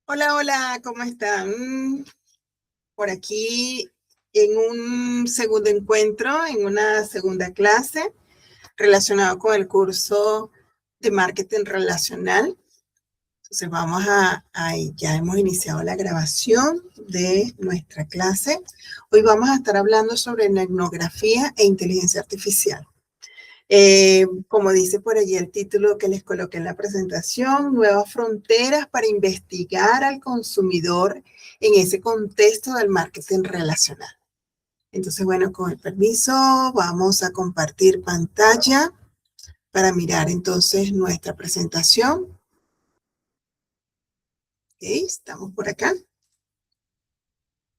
Hola, hola, ¿cómo están? Por aquí en un segundo encuentro, en una segunda clase relacionado con el curso de marketing relacional. Entonces ya hemos iniciado la grabación de nuestra clase. Hoy vamos a estar hablando sobre etnografía e inteligencia artificial. Como dice por allí el título que les coloqué en la presentación, nuevas fronteras para investigar al consumidor en ese contexto del marketing relacional. Entonces, bueno, con el permiso, vamos a compartir pantalla para mirar entonces nuestra presentación. Ok, estamos por acá.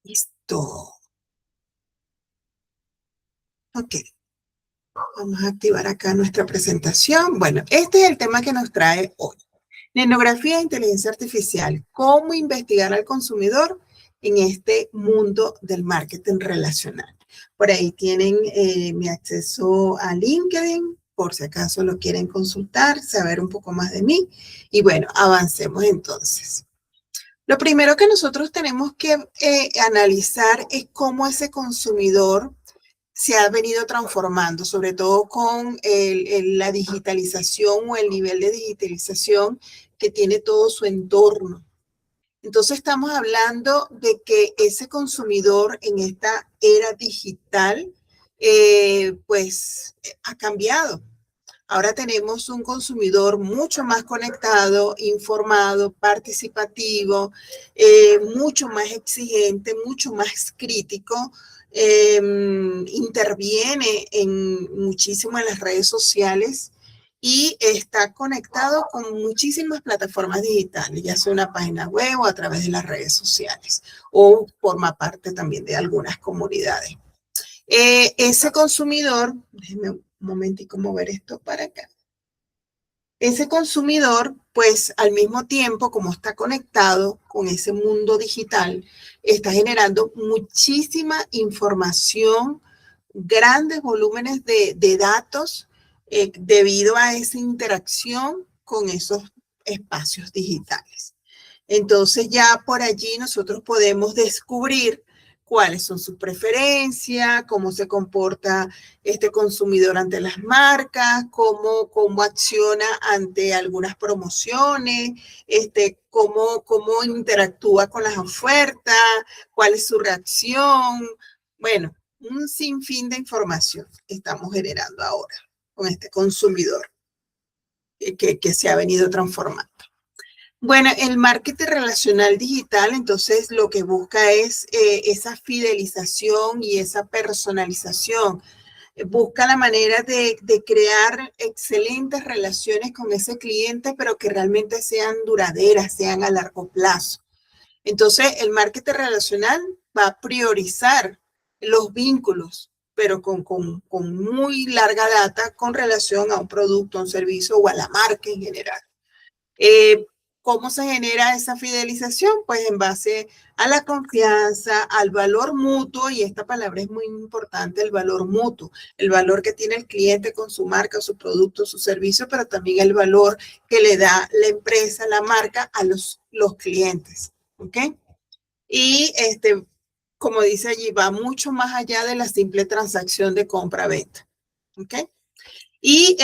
Listo. Ok, vamos a activar acá nuestra presentación. Bueno, este es el tema que nos trae hoy. Etnografía e inteligencia artificial. ¿Cómo investigar al consumidor en este mundo del marketing relacional? Por ahí tienen mi acceso a LinkedIn, por si acaso lo quieren consultar, saber un poco más de mí. Y bueno, avancemos entonces. Lo primero que nosotros tenemos que analizar es cómo ese consumidor se ha venido transformando, sobre todo con la digitalización o el nivel de digitalización que tiene todo su entorno. Entonces estamos hablando de que ese consumidor en esta era digital, pues ha cambiado. Ahora tenemos un consumidor mucho más conectado, informado, participativo, mucho más exigente, mucho más crítico, interviene muchísimo en las redes sociales y está conectado con muchísimas plataformas digitales, ya sea una página web o a través de las redes sociales, o forma parte también de algunas comunidades. Ese consumidor, déjenme un momentico mover esto para acá. Ese consumidor, pues al mismo tiempo, como está conectado con ese mundo digital, está generando muchísima información, grandes volúmenes de datos debido a esa interacción con esos espacios digitales. Entonces ya por allí nosotros podemos descubrir cuáles son sus preferencias, cómo se comporta este consumidor ante las marcas, cómo acciona ante algunas promociones, cómo interactúa con las ofertas, cuál es su reacción. Bueno, un sinfín de información estamos generando ahora con este consumidor que se ha venido transformando. Bueno, el marketing relacional digital, entonces, lo que busca es esa fidelización y esa personalización. Busca la manera de crear excelentes relaciones con ese cliente, pero que realmente sean duraderas, sean a largo plazo. Entonces, el marketing relacional va a priorizar los vínculos, pero con muy larga data con relación a un producto, a un servicio o a la marca en general. Eh, ¿Cómo se genera esa fidelización? Pues en base a la confianza, al valor mutuo, y esta palabra es muy importante, el valor mutuo, el valor que tiene el cliente con su marca, su producto, su servicio, pero también el valor que le da la empresa, la marca a los clientes. ¿Ok? Y como dice allí, va mucho más allá de la simple transacción de compra-venta. ¿Ok? Y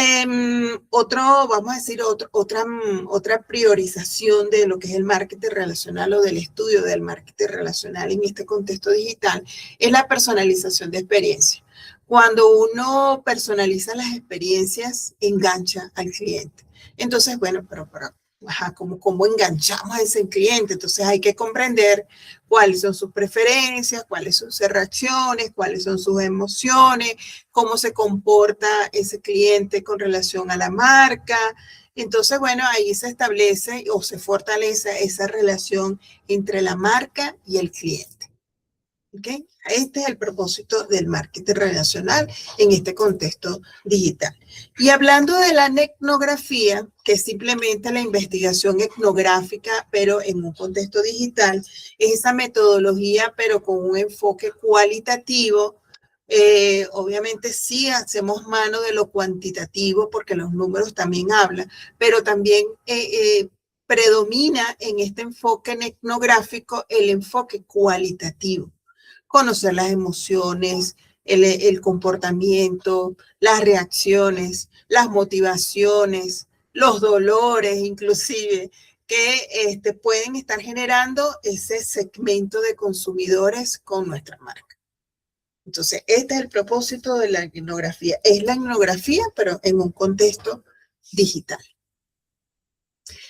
vamos a decir, otra priorización de lo que es el marketing relacional o del estudio del marketing relacional en este contexto digital es la personalización de experiencia. Cuando uno personaliza las experiencias, engancha al cliente. Entonces, bueno, pero ajá, ¿cómo enganchamos a ese cliente? Entonces hay que comprender cuáles son sus preferencias, cuáles son sus reacciones, cuáles son sus emociones, cómo se comporta ese cliente con relación a la marca. Entonces, bueno, ahí se establece o se fortalece esa relación entre la marca y el cliente. ¿Okay? Este es el propósito del marketing relacional en este contexto digital. Y hablando de la etnografía, que es simplemente la investigación etnográfica, pero en un contexto digital, es esa metodología, pero con un enfoque cualitativo. Obviamente sí hacemos mano de lo cuantitativo porque los números también hablan, pero también predomina en este enfoque etnográfico el enfoque cualitativo. Conocer las emociones, el comportamiento, las reacciones, las motivaciones, los dolores inclusive, que pueden estar generando ese segmento de consumidores con nuestra marca. Entonces, este es el propósito de la etnografía. Es la etnografía, pero en un contexto digital.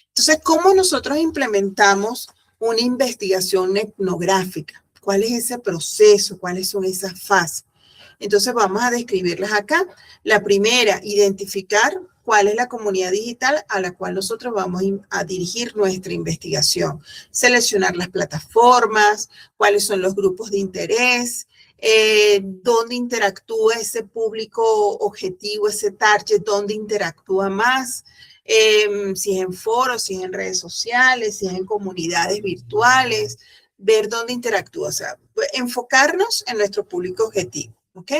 Entonces, ¿cómo nosotros implementamos una investigación etnográfica? ¿Cuál es ese proceso? ¿Cuáles son esas fases? Entonces, vamos a describirlas acá. La primera, identificar cuál es la comunidad digital a la cual nosotros vamos a dirigir nuestra investigación. Seleccionar las plataformas, cuáles son los grupos de interés, dónde interactúa ese público objetivo, ese target, dónde interactúa más, si es en foros, si es en redes sociales, si es en comunidades virtuales, ver dónde interactúa, o sea, enfocarnos en nuestro público objetivo. ¿Ok?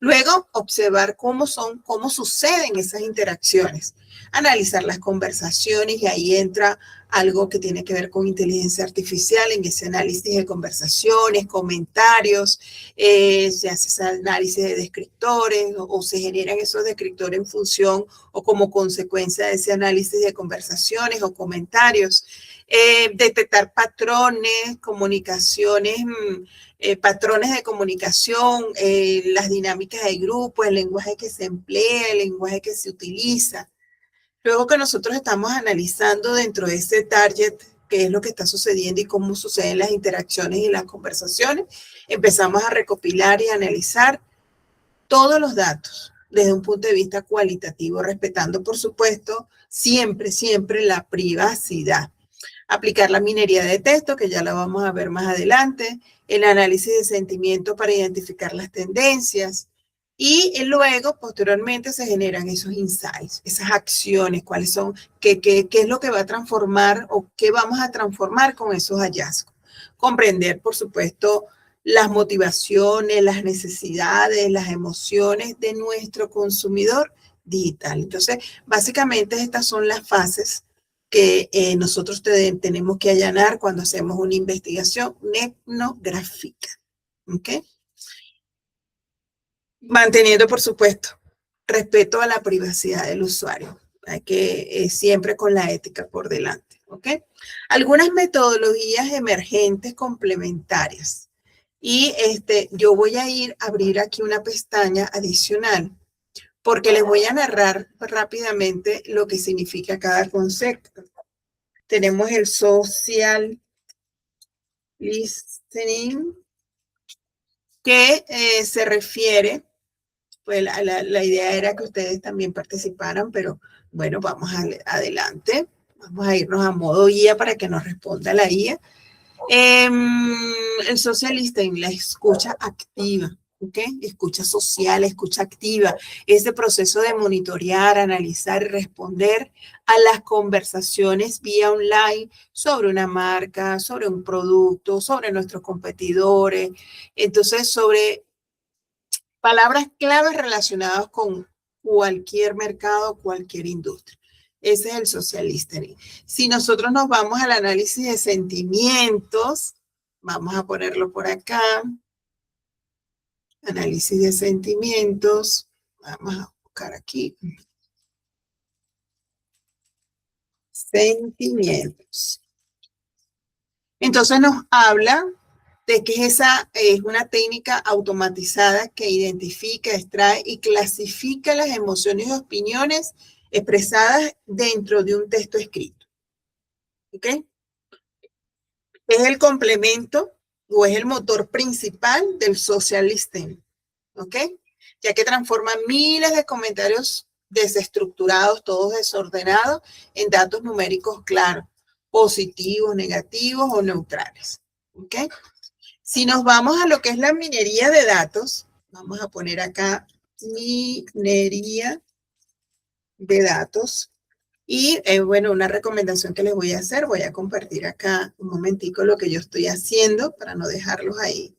Luego, observar cómo suceden esas interacciones, analizar las conversaciones y ahí entra algo que tiene que ver con inteligencia artificial en ese análisis de conversaciones, comentarios, se hace ese análisis de descriptores o se generan esos descriptores en función o como consecuencia de ese análisis de conversaciones o comentarios. Detectar patrones, comunicaciones, patrones de comunicación, las dinámicas de grupo, el lenguaje que se emplea, el lenguaje que se utiliza. Luego que nosotros estamos analizando dentro de ese target qué es lo que está sucediendo y cómo suceden las interacciones y las conversaciones, empezamos a recopilar y analizar todos los datos desde un punto de vista cualitativo, respetando, por supuesto, siempre la privacidad. Aplicar la minería de texto, que ya la vamos a ver más adelante, el análisis de sentimiento para identificar las tendencias y luego, posteriormente, se generan esos insights, esas acciones, cuáles son, qué es lo que va a transformar o qué vamos a transformar con esos hallazgos. Comprender, por supuesto, las motivaciones, las necesidades, las emociones de nuestro consumidor digital. Entonces, básicamente estas son las fases que nosotros tenemos que allanar cuando hacemos una investigación etnográfica. ¿Ok? Manteniendo, por supuesto, respeto a la privacidad del usuario. Hay que siempre con la ética por delante. ¿Ok? Algunas metodologías emergentes complementarias. Y yo voy a abrir aquí una pestaña adicional porque les voy a narrar rápidamente lo que significa cada concepto. Tenemos el social listening, que se refiere, pues la idea era que ustedes también participaran, pero bueno, vamos adelante. Vamos a irnos a modo guía para que nos responda la guía. El social listening, la escucha activa. ¿Okay? Escucha social, escucha activa, ese proceso de monitorear, analizar y responder a las conversaciones vía online sobre una marca, sobre un producto, sobre nuestros competidores, entonces sobre palabras claves relacionadas con cualquier mercado, cualquier industria. Ese es el social listening. Si nosotros nos vamos al análisis de sentimientos, vamos a ponerlo por acá. Análisis de sentimientos. Vamos a buscar aquí. Sentimientos. Entonces nos habla de que esa es una técnica automatizada que identifica, extrae y clasifica las emociones y opiniones expresadas dentro de un texto escrito. ¿Ok? Es el complemento o es el motor principal del social listening. ¿Ok? Ya que transforma miles de comentarios desestructurados, todos desordenados, en datos numéricos claros, positivos, negativos o neutrales. ¿Ok? Si nos vamos a lo que es la minería de datos, vamos a poner acá minería de datos. Y bueno, una recomendación que les voy a hacer, voy a compartir acá un momentico lo que yo estoy haciendo para no dejarlos ahí.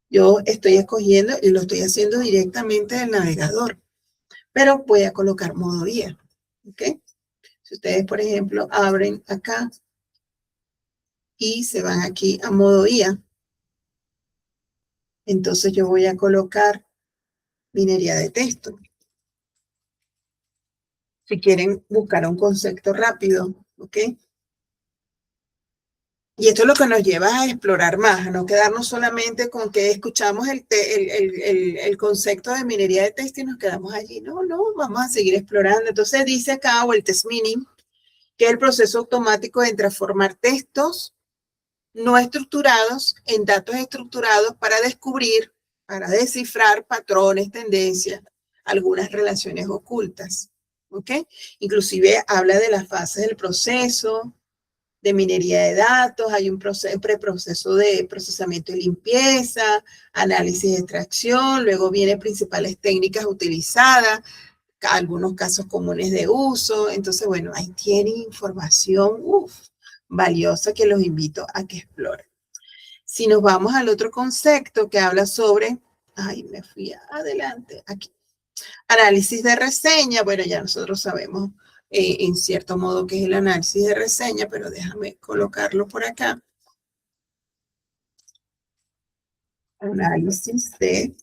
Yo estoy escogiendo y lo estoy haciendo directamente del navegador, pero voy a colocar modo guía. ¿Ok? Si ustedes, por ejemplo, abren acá y se van aquí a modo IA, entonces yo voy a colocar minería de texto. Si quieren buscar un concepto rápido, ¿ok? Y esto es lo que nos lleva a explorar más, a no quedarnos solamente con que escuchamos el concepto de minería de texto y nos quedamos allí. No, no, vamos a seguir explorando. Entonces dice acá, o el test mining, que es el proceso automático de transformar textos no estructurados en datos estructurados para descubrir, para descifrar patrones, tendencias, algunas relaciones ocultas. ¿Ok? Inclusive habla de las fases del proceso, de minería de datos, hay un preproceso de procesamiento y limpieza, análisis de extracción, luego vienen principales técnicas utilizadas, algunos casos comunes de uso. Entonces, bueno, ahí tienen información valiosa que los invito a que exploren. Si nos vamos al otro concepto que habla sobre, ay, me fui adelante, aquí, análisis de reseña. Bueno, ya nosotros sabemos en cierto modo qué es el análisis de reseña, pero déjame colocarlo por acá. Análisis de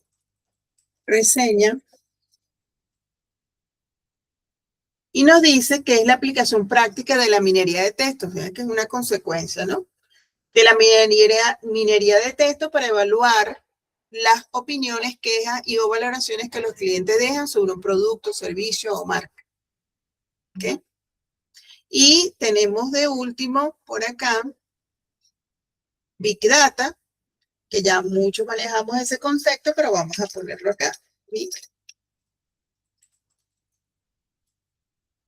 reseña. Y nos dice que es la aplicación práctica de la minería de texto, fíjate que es una consecuencia, ¿no? De la minería de texto para evaluar las opiniones, quejas y o valoraciones que los clientes dejan sobre un producto, servicio o marca. ¿Ok? Y tenemos de último por acá Big Data, que ya muchos manejamos ese concepto, pero vamos a ponerlo acá.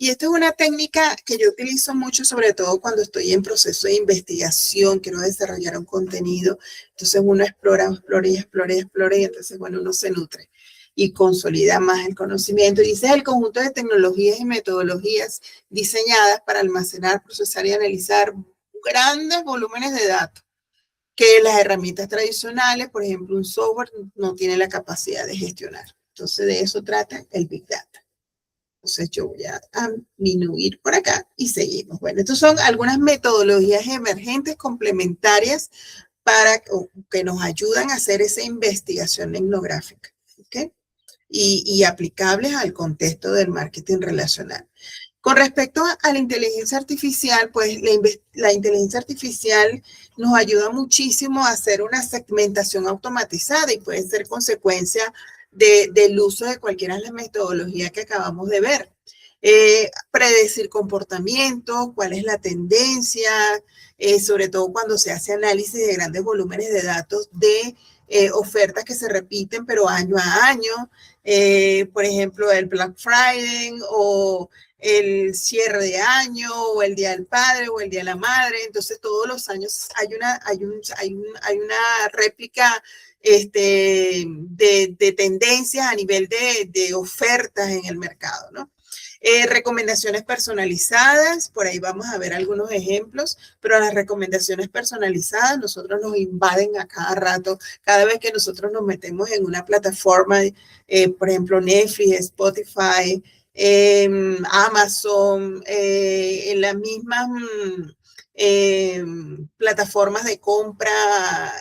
Y esta es una técnica que yo utilizo mucho, sobre todo cuando estoy en proceso de investigación, quiero desarrollar un contenido. Entonces uno explora, explora y explora y explora, y entonces, bueno, uno se nutre y consolida más el conocimiento. Y dice el conjunto de tecnologías y metodologías diseñadas para almacenar, procesar y analizar grandes volúmenes de datos que las herramientas tradicionales, por ejemplo, un software, no tiene la capacidad de gestionar. Entonces, de eso trata el Big Data. Entonces, yo voy a disminuir por acá y seguimos. Bueno, estas son algunas metodologías emergentes complementarias para que nos ayudan a hacer esa investigación etnográfica, ¿ok? Y aplicables al contexto del marketing relacional. Con respecto a la inteligencia artificial, pues la inteligencia artificial nos ayuda muchísimo a hacer una segmentación automatizada y puede ser consecuencia del uso de cualquiera de las metodologías que acabamos de ver. Predecir comportamientos, cuál es la tendencia, sobre todo cuando se hace análisis de grandes volúmenes de datos de ofertas que se repiten, pero año a año. Por ejemplo, el Black Friday o el cierre de año o el Día del Padre o el Día de la Madre. Entonces, todos los años hay una réplica de tendencias a nivel de ofertas en el mercado, ¿no? Recomendaciones personalizadas, por ahí vamos a ver algunos ejemplos, pero las recomendaciones personalizadas nosotros nos invaden a cada rato, cada vez que nosotros nos metemos en una plataforma, por ejemplo, Netflix, Spotify, Amazon, en las mismas plataformas de compra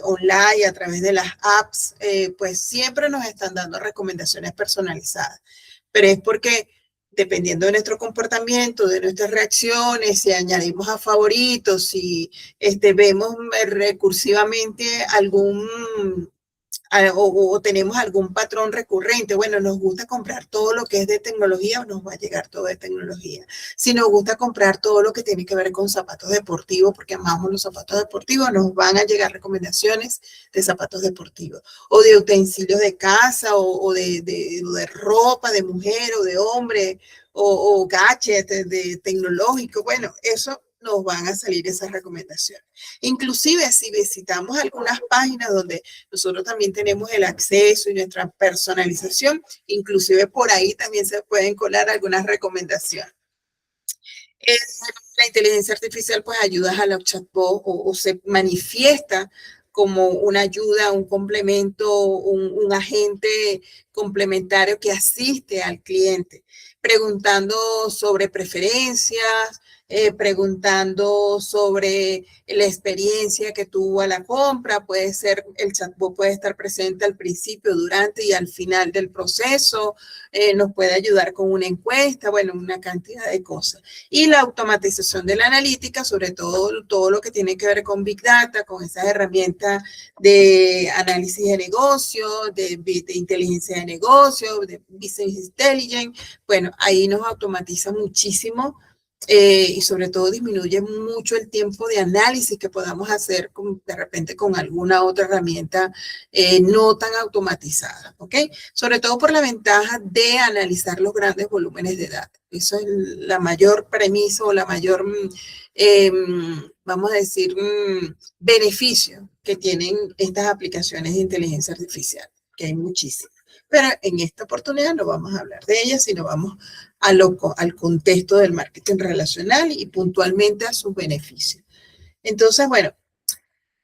online a través de las apps, pues siempre nos están dando recomendaciones personalizadas. Pero es porque dependiendo de nuestro comportamiento, de nuestras reacciones, si añadimos a favoritos, si vemos recursivamente o tenemos algún patrón recurrente. Bueno, nos gusta comprar todo lo que es de tecnología, nos va a llegar todo de tecnología. Si nos gusta comprar todo lo que tiene que ver con zapatos deportivos, porque amamos los zapatos deportivos, nos van a llegar recomendaciones de zapatos deportivos, o de utensilios de casa, o de ropa de mujer o de hombre, o gadgets de tecnológico. Bueno, eso nos van a salir esas recomendaciones. Inclusive si visitamos algunas páginas donde nosotros también tenemos el acceso y nuestra personalización, inclusive por ahí también se pueden colar algunas recomendaciones. La inteligencia artificial pues ayuda a los chatbots o se manifiesta como una ayuda, un complemento, un agente complementario que asiste al cliente. preguntando sobre preferencias, preguntando sobre la experiencia que tuvo a la compra. Puede ser, el chatbot puede estar presente al principio, durante y al final del proceso. Nos puede ayudar con una encuesta, bueno, una cantidad de cosas. Y la automatización de la analítica, sobre todo lo que tiene que ver con Big Data, con esas herramientas de análisis de negocio, de inteligencia de negocio, de business intelligence. Bueno, ahí nos automatiza muchísimo y sobre todo disminuye mucho el tiempo de análisis que podamos hacer de repente con alguna otra herramienta no tan automatizada, ¿ok? Sobre todo por la ventaja de analizar los grandes volúmenes de datos. Eso es la mayor premisa o la mayor, vamos a decir, beneficio que tienen estas aplicaciones de inteligencia artificial, que hay muchísimas. Pero en esta oportunidad no vamos a hablar de ellas, sino vamos al contexto del marketing relacional y puntualmente a sus beneficios. Entonces, bueno,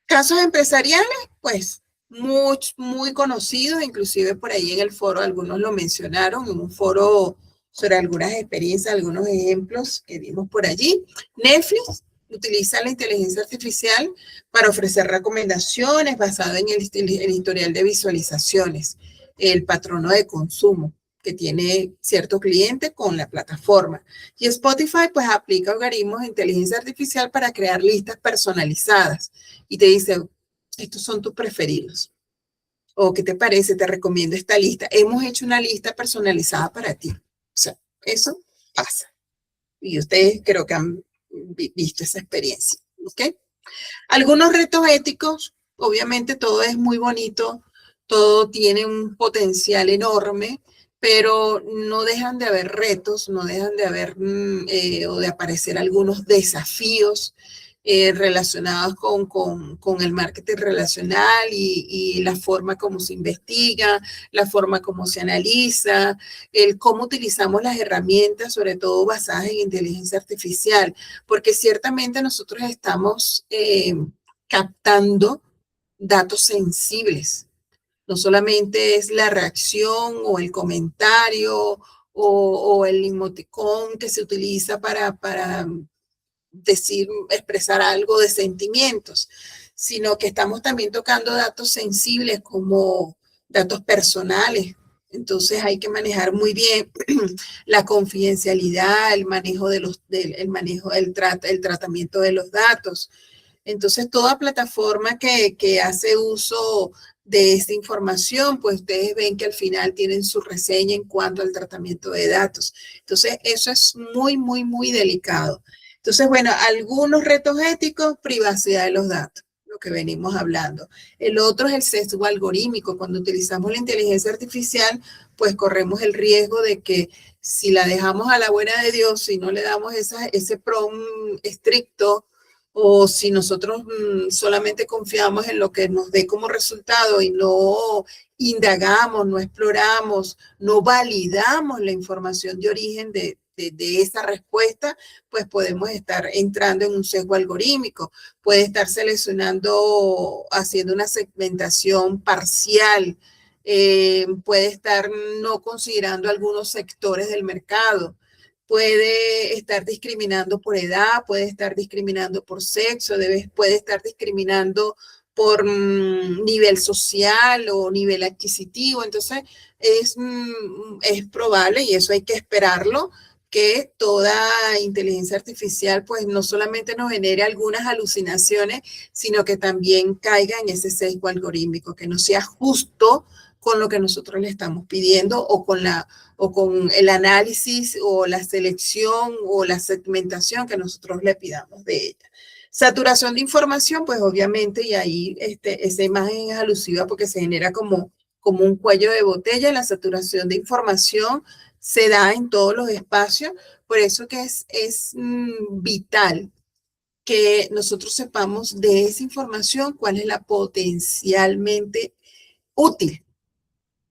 casos empresariales, pues muy conocidos, inclusive por ahí en el foro algunos lo mencionaron, en un foro sobre algunas experiencias, algunos ejemplos que vimos por allí. Netflix utiliza la inteligencia artificial para ofrecer recomendaciones basadas en el historial de visualizaciones, el patrono de consumo que tiene cierto cliente con la plataforma. Y Spotify pues aplica algoritmos de inteligencia artificial para crear listas personalizadas y te dice, estos son tus preferidos. O ¿qué te parece? Te recomiendo esta lista. Hemos hecho una lista personalizada para ti. O sea, eso pasa. Y ustedes creo que han visto esa experiencia. ¿Ok? Algunos retos éticos, obviamente todo es muy bonito, todo tiene un potencial enorme, pero no dejan de haber retos, no dejan de haber o de aparecer algunos desafíos relacionados con el marketing relacional y la forma como se investiga, la forma como se analiza, el cómo utilizamos las herramientas, sobre todo basadas en inteligencia artificial, porque ciertamente nosotros estamos captando datos sensibles. No solamente es la reacción o el comentario o el emoticón que se utiliza para decir, expresar algo de sentimientos, sino que estamos también tocando datos sensibles como datos personales. Entonces hay que manejar muy bien la confidencialidad, el manejo el tratamiento de los datos. Entonces toda plataforma que hace uso de esta información, pues ustedes ven que al final tienen su reseña en cuanto al tratamiento de datos. Entonces eso es muy delicado. Entonces, bueno, algunos retos éticos, privacidad de los datos, lo que venimos hablando. El otro es el sesgo algorítmico. Cuando utilizamos la inteligencia artificial, pues corremos el riesgo de que si la dejamos a la buena de Dios, si no le damos ese prompt estricto, o si nosotros solamente confiamos en lo que nos dé como resultado y no indagamos, no exploramos, no validamos la información de origen de esa respuesta, pues podemos estar entrando en un sesgo algorítmico, puede estar seleccionando, haciendo una segmentación parcial, puede estar no considerando algunos sectores del mercado, puede estar discriminando por edad, puede estar discriminando por sexo, puede estar discriminando por nivel social o nivel adquisitivo. Entonces, es probable, y eso hay que esperarlo, que toda inteligencia artificial pues no solamente nos genere algunas alucinaciones, sino que también caiga en ese sesgo algorítmico, que no sea justo con lo que nosotros le estamos pidiendo o con el análisis o la selección o la segmentación que nosotros le pidamos de ella. Saturación de información, pues obviamente, y ahí esa imagen es alusiva porque se genera como un cuello de botella. La saturación de información se da en todos los espacios, por eso que es vital que nosotros sepamos de esa información cuál es la potencialmente útil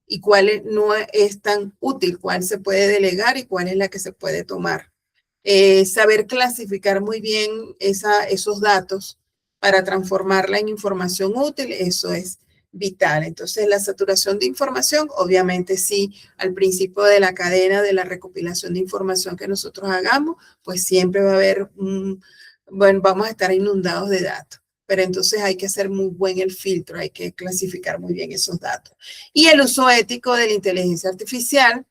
y cuál no es tan útil, cuál se puede delegar y cuál es la que se puede tomar. Saber clasificar muy bien esos datos para transformarla en información útil, eso es vital. Entonces, la saturación de información, obviamente sí, al principio de la cadena de la recopilación de información que nosotros hagamos, pues siempre va a haber bueno, vamos a estar inundados de datos. Pero entonces hay que hacer muy buen el filtro, hay que clasificar muy bien esos datos. Y el uso ético de la inteligencia artificial,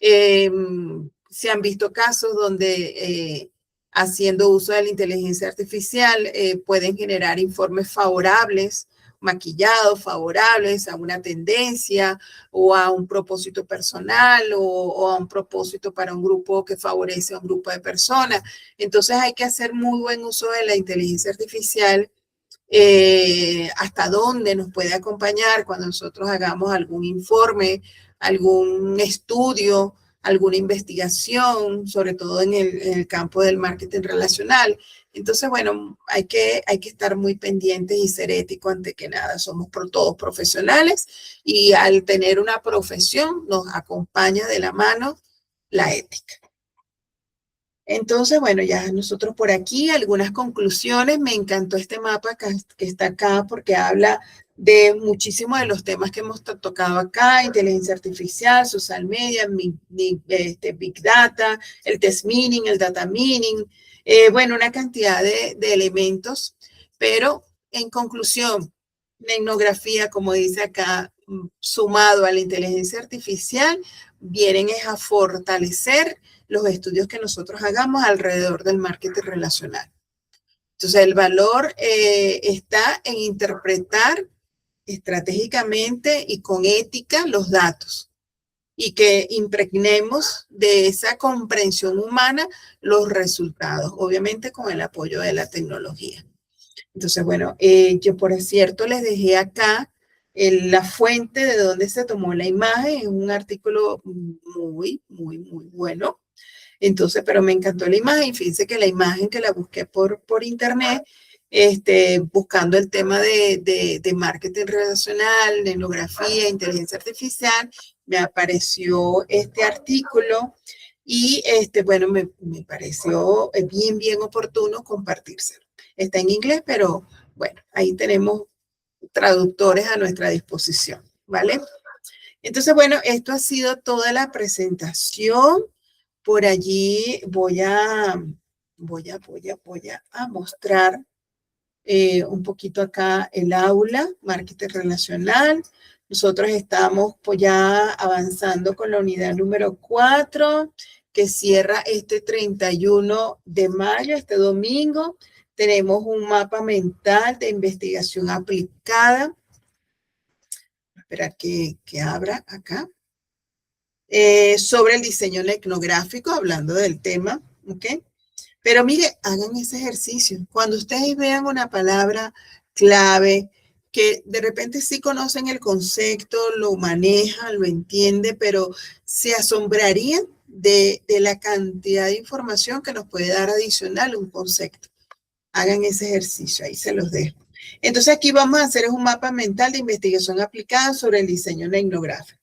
se han visto casos donde haciendo uso de la inteligencia artificial pueden generar informes favorables, maquillados, favorables a una tendencia o a un propósito personal o a un propósito para un grupo que favorece a un grupo de personas. Entonces hay que hacer muy buen uso de la inteligencia artificial, hasta dónde nos puede acompañar cuando nosotros hagamos algún informe, algún estudio, alguna investigación, sobre todo en el campo del marketing relacional. Entonces, bueno, hay que estar muy pendientes y ser éticos ante que nada. Somos todos profesionales y al tener una profesión nos acompaña de la mano la ética. Entonces, bueno, ya nosotros por aquí, algunas conclusiones. Me encantó este mapa que está acá porque habla de muchísimos de los temas que hemos tocado acá: inteligencia artificial, social media, big data, el test mining, el data mining, bueno, una cantidad de elementos, pero en conclusión, la etnografía, como dice acá, sumado a la inteligencia artificial, vienen es a fortalecer los estudios que nosotros hagamos alrededor del marketing relacional. Entonces, el valor está en interpretar estratégicamente y con ética los datos y que impregnemos de esa comprensión humana los resultados, obviamente con el apoyo de la tecnología. Entonces, bueno, yo por cierto les dejé acá la fuente de donde se tomó la imagen. Es un artículo muy bueno. Entonces, pero me encantó la imagen. Fíjense que la imagen que la busqué por internet, buscando el tema de marketing relacional, de etnografía, inteligencia artificial, me apareció este artículo y bueno, me pareció bien oportuno compartírselo. Está en inglés, pero bueno, ahí tenemos traductores a nuestra disposición, ¿vale? Entonces, bueno, esto ha sido toda la presentación. Por allí voy a mostrar un poquito acá el aula, marketing relacional. Nosotros estamos pues ya avanzando con la unidad número 4, que cierra este 31 de mayo, este domingo. Tenemos un mapa mental de investigación aplicada. Espera que abra acá. Sobre el diseño etnográfico, hablando del tema, ¿ok? Pero mire, hagan ese ejercicio. Cuando ustedes vean una palabra clave que de repente sí conocen el concepto, lo manejan, lo entienden, pero se asombrarían de la cantidad de información que nos puede dar adicional un concepto. Hagan ese ejercicio, ahí se los dejo. Entonces aquí vamos a hacer un mapa mental de investigación aplicada sobre el diseño etnográfico.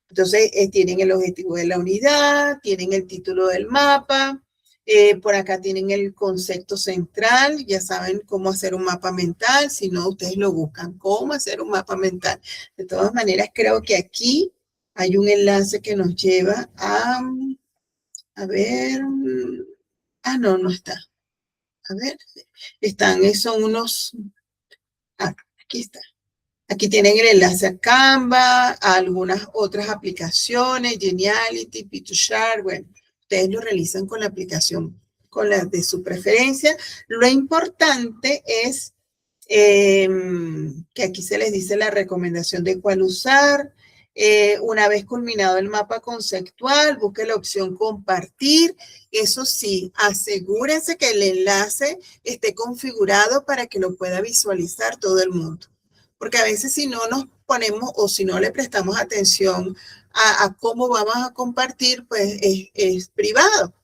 Entonces, tienen el objetivo de la unidad, tienen el título del mapa, por acá tienen el concepto central, ya saben cómo hacer un mapa mental. Si no, ustedes lo buscan, cómo hacer un mapa mental. De todas maneras, creo que aquí hay un enlace que nos lleva a ver, no está. A ver, son unos, aquí está. Aquí tienen el enlace a Canva, a algunas otras aplicaciones, Geniality, P2Share. Bueno, ustedes lo realizan con la aplicación, con la de su preferencia. Lo importante es que aquí se les dice la recomendación de cuál usar. Una vez culminado el mapa conceptual, busque la opción compartir. Eso sí, asegúrense que el enlace esté configurado para que lo pueda visualizar todo el mundo. Porque a veces si no nos ponemos o si no le prestamos atención a cómo vamos a compartir, pues es privado.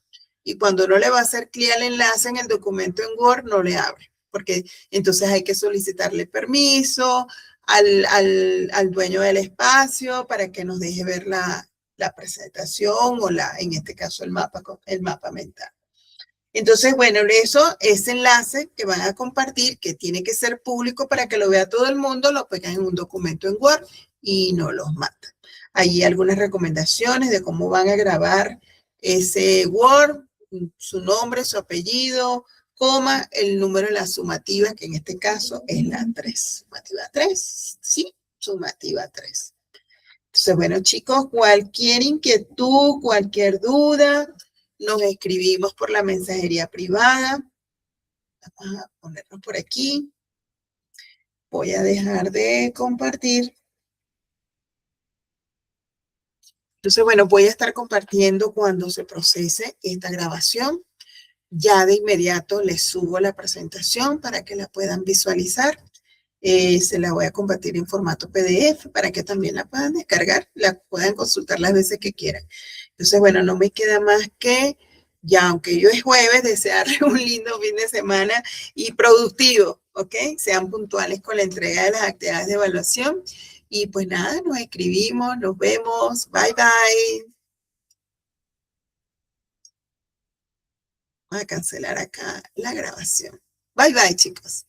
Y cuando uno le va a hacer clic al enlace en el documento en Word, no le abre. Porque entonces hay que solicitarle permiso al dueño del espacio para que nos deje ver la presentación o en este caso el mapa mental. Entonces, bueno, ese enlace que van a compartir, que tiene que ser público para que lo vea todo el mundo, lo pegan en un documento en Word y no los matan. Hay algunas recomendaciones de cómo van a grabar ese Word, su nombre, su apellido, coma, el número de la sumativa, que en este caso es la 3. Sumativa 3, sí, sumativa 3. Entonces, bueno, chicos, cualquier inquietud, cualquier duda, nos escribimos por la mensajería privada. Vamos a ponernos por aquí. Voy a dejar de compartir. Entonces, bueno, voy a estar compartiendo cuando se procese esta grabación. Ya de inmediato les subo la presentación para que la puedan visualizar. Se la voy a compartir en formato PDF para que también la puedan descargar, la puedan consultar las veces que quieran. Entonces, bueno, no me queda más que, ya aunque yo es jueves, desearles un lindo fin de semana y productivo, ¿ok? Sean puntuales con la entrega de las actividades de evaluación. Y pues nada, nos escribimos, nos vemos, bye bye. Voy a cancelar acá la grabación. Bye bye, chicos.